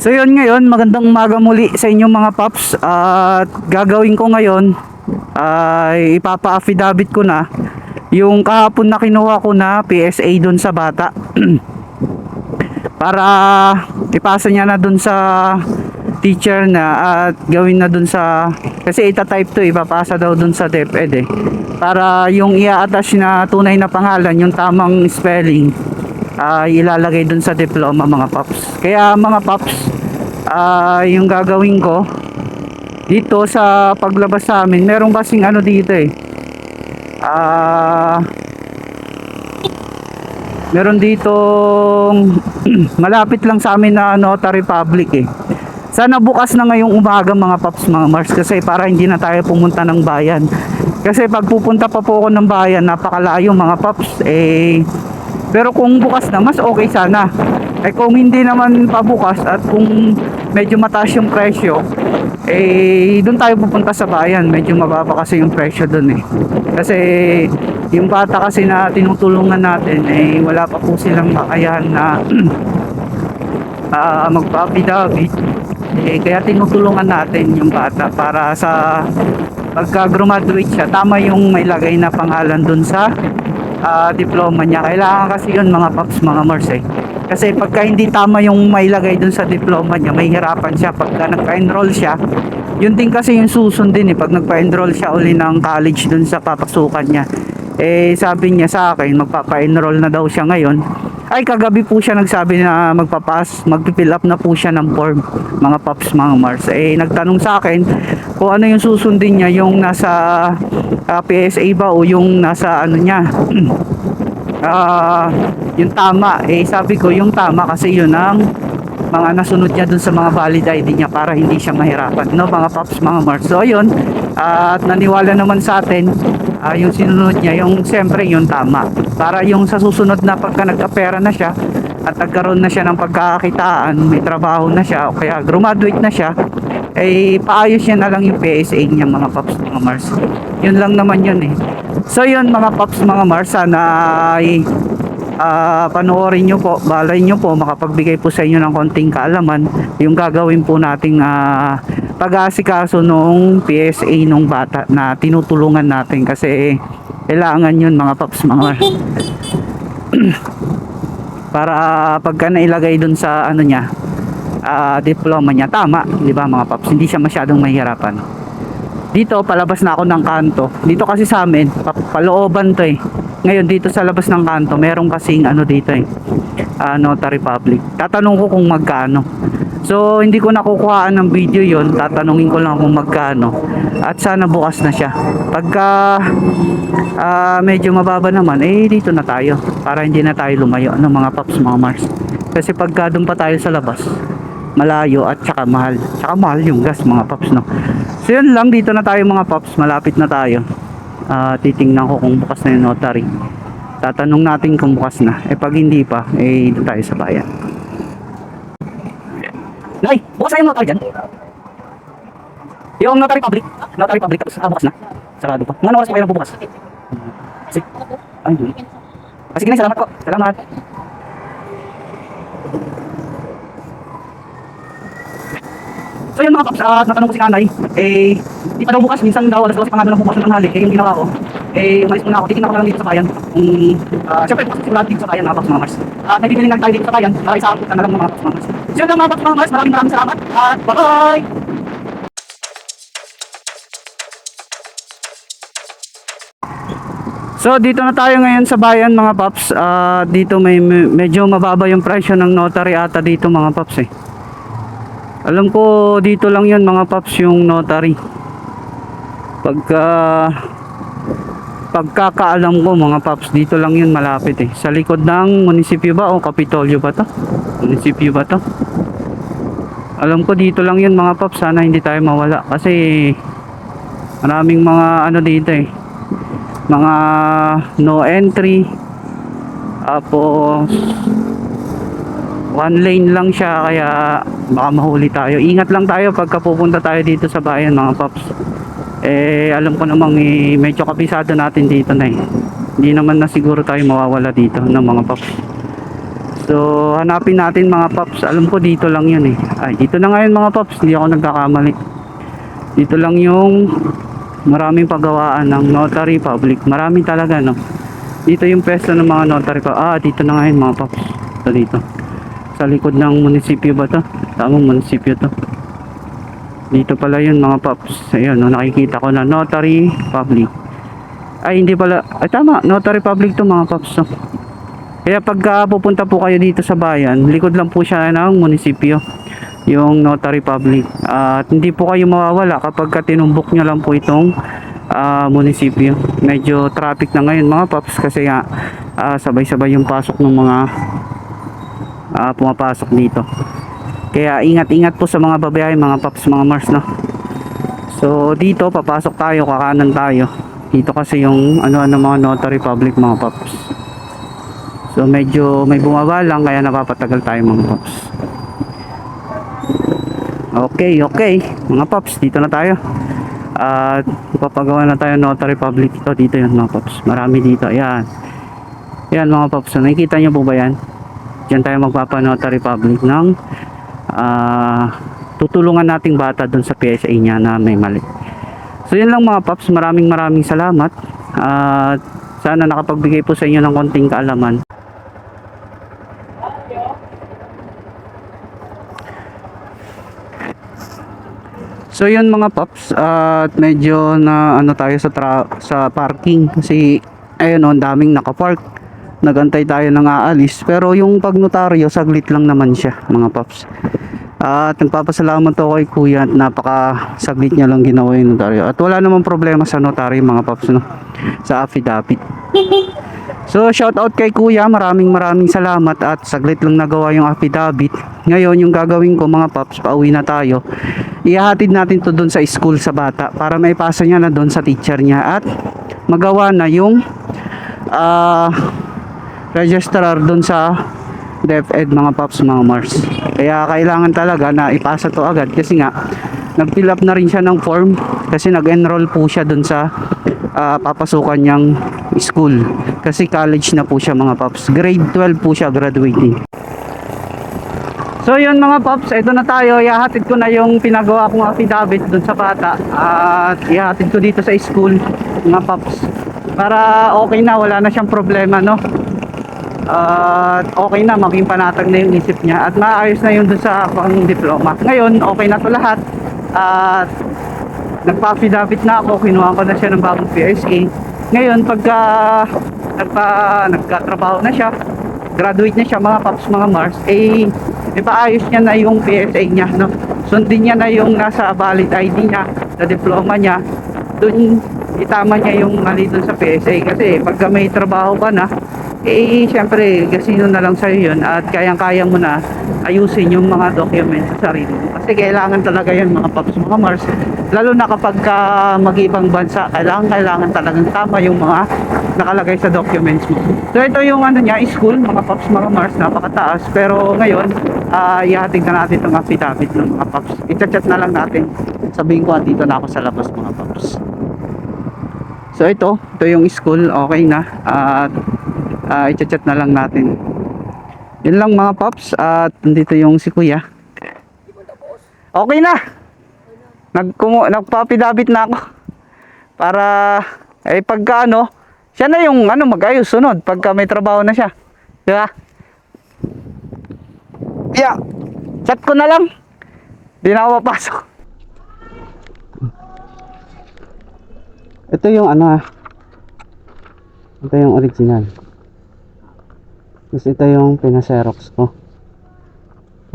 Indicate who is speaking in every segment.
Speaker 1: So yun, ngayon magandang umaga muli sa inyong mga paps. At gagawin ko ngayon ay ipapa-affidavit ko na yung kahapon na kinuha ko na PSA dun sa bata. Para ipasa niya na dun sa teacher na at gawin na dun sa, kasi itatype to, ipapasa daw dun sa DepEd para yung i-attach na tunay na pangalan, yung tamang spelling, ilalagay dun sa diploma mga paps. Kaya mga paps, yung gagawin ko dito sa paglabas sa amin, meron kasing ano dito meron ditong malapit lang sa amin na notary public Sana bukas na ngayong umaga mga paps, mga Mars, kasi para hindi na tayo pumunta ng bayan. Kasi pag pupunta pa po ako ng bayan, napakalayo mga paps. Pero kung bukas na, mas okay sana. Kung hindi naman pa bukas at kung medyo mataas yung presyo, doon tayo pupunta sa bayan. Medyo mababa kasi yung presyo doon Kasi yung bata kasi na tinutulungan natin, wala pa po silang makayahan na magpa-affidavit. Kaya tinutulungan natin yung bata para sa pagka-graduate siya, tama yung may lagay na pangalan dun sa diploma niya. Kailangan kasi yun mga paps, mga Mars Kasi pagka hindi tama yung may lagay dun sa diploma niya, may hirapan siya pagka nagpa-enroll siya. Yun din kasi yung susundin pag nagpa-enroll siya uli ng college dun sa papasukan niya. Sabi niya sa akin, magpapa-enroll na daw siya ngayon. Kagabi po siya nagsabi na magpipill up na po siya ng form, mga paps, mga Mars. Nagtanong sa akin kung ano yung susundin niya, yung nasa PSA ba o yung nasa ano niya, yung tama. Sabi ko yung tama kasi yun ang mga nasunod niya dun sa mga valid ID niya para hindi siya mahirapan, no, mga paps, mga Mars. So yun, at naniwala naman sa atin, yung sinunod niya, yung siyempre yung tama, para yung sa susunod na pagka nagkapera na siya at nagkaroon na siya ng pagkakakitaan, may trabaho na siya o kaya graduate na siya, paayos niya na lang yung PSA niya mga paps, mga Mars. Yun lang naman yun So yun mga paps, mga Mars, sana panoorin nyo po, balay nyo po, makapagbigay po sa inyo ng konting kaalaman yung gagawin po nating pag-aasikaso nung PSA nung bata na tinutulungan natin, kasi kailangan yun mga paps, mga Mars. Para pagka nailagay dun sa ano niya, diploma niya, tama, di ba mga paps, hindi siya masyadong mahirapan. Dito palabas na ako ng kanto dito, kasi sa amin palooban to ngayon dito sa labas ng kanto meron kasing ano dito notary public. Tatanong ko kung magkano, so hindi ko nakukuhaan ng video yon, tatanungin ko lang kung magkano at sana bukas na siya. Pagka medyo mababa naman, dito na tayo para hindi na tayo lumayo, mga paps, mga Mars. Kasi pagka doon pa tayo sa labas, malayo at saka mahal yung gas mga paps, no. So yun lang, dito na tayo mga paps, malapit na tayo. Titingnan ko kung bukas na yung notary, tatanong natin kung bukas na. Pag hindi pa, dito tayo sa bayan. Nay, bukas na yung notary dyan? Yung notary public tapos bukas na, sarado pa. Mga oras pa kayo bukas? Sige. Sige na, salamat po, salamat. So yun mga paps, natanong ko si nanay, di pa daw bukas, minsan daw alas 12 pa nga daw bukas ng tanghali. Yung ginawa ko, umalis muna ako, titignan ko lang dito sa bayan. Siyempre bukas sigurado dito sa bayan mga paps, mga Mars. Nagbibiling lang tayo dito sa bayan, para isang na lang mga paps, mga Mars. So yun lang mga paps, mga Mars, maraming salamat, at bye-bye! So dito na tayo ngayon sa bayan mga paps. Dito medyo mababa yung presyo ng notary ata dito mga paps Alam ko dito lang yun mga paps, yung notary. Pagkakaalam ko mga paps, dito lang yun malapit sa likod ng munisipyo ba o Kapitolyo ba to? Munisipyo ba to? Alam ko dito lang yun mga paps, sana hindi tayo mawala kasi maraming mga ano dito mga no entry, tapos one lane lang siya, kaya baka mahuli tayo. Ingat lang tayo pagka pupunta tayo dito sa bayan mga paps. Alam ko namang medyo kabisado natin dito na hindi naman na siguro tayo mawawala dito ng mga paps. So hanapin natin mga paps. Alam ko dito lang yun eh. Ay, dito na ngayon mga paps. Hindi ako nagkakamali. Dito lang yung maraming paggawaan ng notary public. Marami talaga, no. Dito yung pwesto ng mga notary pa. Dito na ngayon mga paps. Ito dito. Sa likod ng munisipyo ba to? Tamang munisipyo to. Dito pala yun mga paps. Ayun, no, nakikita ko na notary public. Ay, hindi pala. Ay, tama. Notary public to mga paps, no. Kaya pagka pupunta po kayo dito sa bayan, likod lang po siya ng munisipyo, yung notary public. At hindi po kayo mawawala kapag tinumbok nyo lang po itong munisipyo. Medyo traffic na ngayon mga paps kasi sabay-sabay yung pasok ng mga pumapasok dito. Kaya ingat-ingat po sa mga babayahe mga paps, mga Mars, no. So dito papasok tayo, kakanan tayo. Dito kasi yung ano mga notary public mga paps. So medyo may bumaba lang kaya napapatagal tayo mga paps. Okay mga paps, dito na tayo. At papagawa na tayo notary public dito yun mga paps. Marami dito. Ayan mga paps. So, nakikita nyo po ba yan? Diyan tayo magpapa notary public ng tutulungan nating bata dun sa PSA niya na may mali. So yun lang mga paps. Maraming salamat. At sana nakapagbigay po sa inyo ng konting kaalaman. So yun mga paps, at medyo na ano tayo sa parking kasi ayun, ang daming nakapark. Nagantay tayo ng aalis, pero yung pagnotaryo saglit lang naman siya mga paps. At nagpapasalamat ako kay kuya at napaka saglit niya lang ginawa yung notaryo. At wala namang problema sa notaryo mga paps, no? Sa affidavit. So shout out kay kuya, maraming salamat at saglit lang nagawa yung affidavit. Ngayon yung gagawin ko mga paps, pauwi na tayo. Ihahatid natin to doon sa school sa bata para maipasa niya na doon sa teacher niya at magawa na yung registrar doon sa DepEd mga paps, mga Mars. Kaya kailangan talaga na ipasa to agad kasi nga nag-fill up na rin siya ng form kasi nag-enroll po siya doon sa papasukan niyang school kasi college na po siya mga paps. Grade 12 po siya, graduating. So yun mga paps, ito na tayo. Ihahatid ko na yung pinagawa kong affidavit dun sa bata at ihahatid ko dito sa school mga paps para okay na, wala na siyang problema, no. At okay na, maging panatag na yung isip niya at maayos na yun dun sa pang diploma. Ngayon okay na to lahat at nagpa-affidavit na ako, kinuha ko na siya ng bagong PSA. Ngayon pagka nagkatrabaho na siya, graduate na siya mga paps, mga Mars, ipaayos niya na yung PSA niya, no? Sundin niya na yung nasa valid ID niya, sa diploma niya. Doon itama niya yung mali doon sa PSA kasi pagka may trabaho ka na, syempre gasino na lang sa'yo yun at kayang-kaya mo na ayusin yung mga documents sa sarili mo. Kasi kailangan talaga yan mga paps, mga Mars. Lalo na kapag mag-ibang bansa, kailangan talagang tama yung mga nakalagay sa documents mo. So ito yung ano niya, school, mga paps, mga Mars, napakataas. Pero ngayon, ihahatid na natin itong affidavit ng mga paps. I-chat na lang natin. Sabihin ko, dito na ako sa labas mga paps. So ito yung school, okay na. At i-chat na lang natin. Yun lang mga paps. At nandito yung si kuya. Okay na. Nagpa-affidavit na ako. Para pagka siya na yung mag-ayos sunod pagka may trabaho na siya. Di ba? Yeah. Chat ko na lang. Di na ako papasok. Ito yung ito yung original. Tapos ito yung pinaserox ko.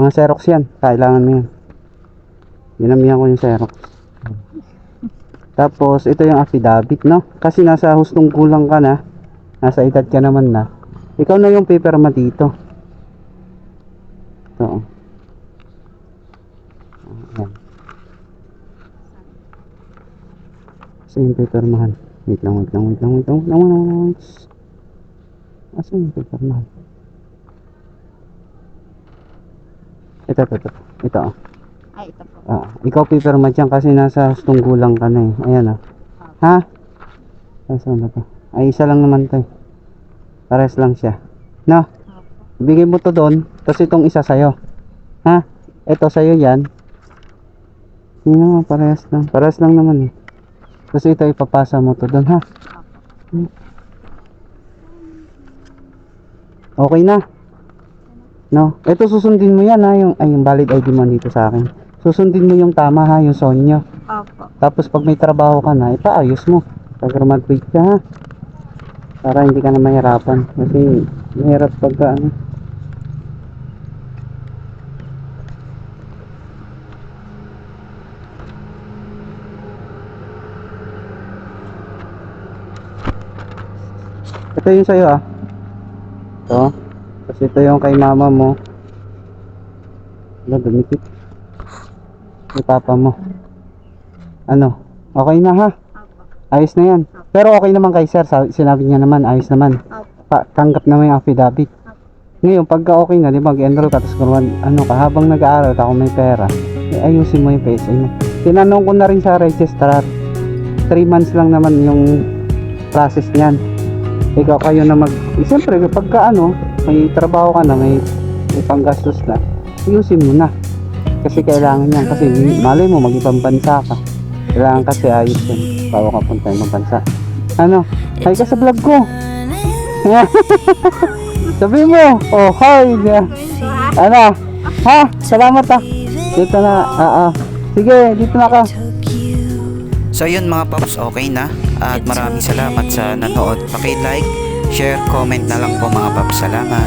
Speaker 1: Mga xerox yan. Kailangan mo yan. Dinamihan ko yung xerox. Tapos ito yung affidavit, no? Kasi nasa hustong kulang ka na. Nasa edad ka naman na. Ikaw na yung paperma dito. Ito. Ayan. Kasi yung papermahan. Wait lang. Asa yung papermahan? Ito.
Speaker 2: Ay, ito po.
Speaker 1: Ikaw paperma dyan kasi nasa hustong kulang ka na eh. Ayan Ha? Saan na to? Ay, isa lang naman to eh. Pares lang siya. No?
Speaker 2: Ibigay mo to doon, tapos itong isa sa'yo. Ha? Ito sa'yo yan. Hindi naman, parehas lang. Parehas lang naman eh. Tapos ito ipapasa mo to doon, ha? Okay na. No? Ito susundin mo yan, ha? Yung valid ID mo dito sa akin. Susundin mo yung tama, ha? Yung sonyo.
Speaker 3: Opo.
Speaker 2: Tapos pag may trabaho ka na, ipaayos mo. Pag graduate ka, ha? Para hindi ka na mahirapan. Kasi mahirap pagka ano. Ito yung sa'yo, ah. Ito. Tapos ito yung kay mama mo. Ano, dumikit. Kay papa mo. Ano? Okay na, ha?
Speaker 3: Opo.
Speaker 2: Ayos na yan. Pero okay naman kay sir. Sinabi niya naman, ayos naman.
Speaker 3: Opo.
Speaker 2: Tanggap naman yung affidavit. Ngayon, pagka okay na, di ba, mag-enroll ka, tapos ano ka, habang nag-aaral ka, kung may pera, ayusin mo yung PSA mo. Tinanong ko na rin sa registrar, 3 months lang naman yung process niyan. Ikaw kayo na siyempre, pagka may trabaho ka na, may panggastos na, ayusin mo na. Kasi kailangan yan, kasi malay mo, mag-ibang bansa ka. Kailangan kasi ayos yan, bago ka punta yung bansa. Hi ka sa vlog ko. Sabi mo, oh hi. Ha? Salamat ah. Dito na, sige, dito na ka.
Speaker 1: So yun mga paps, okay na. At maraming salamat sa nanood. Paki-like, share, comment na lang po mga paps. Salamat.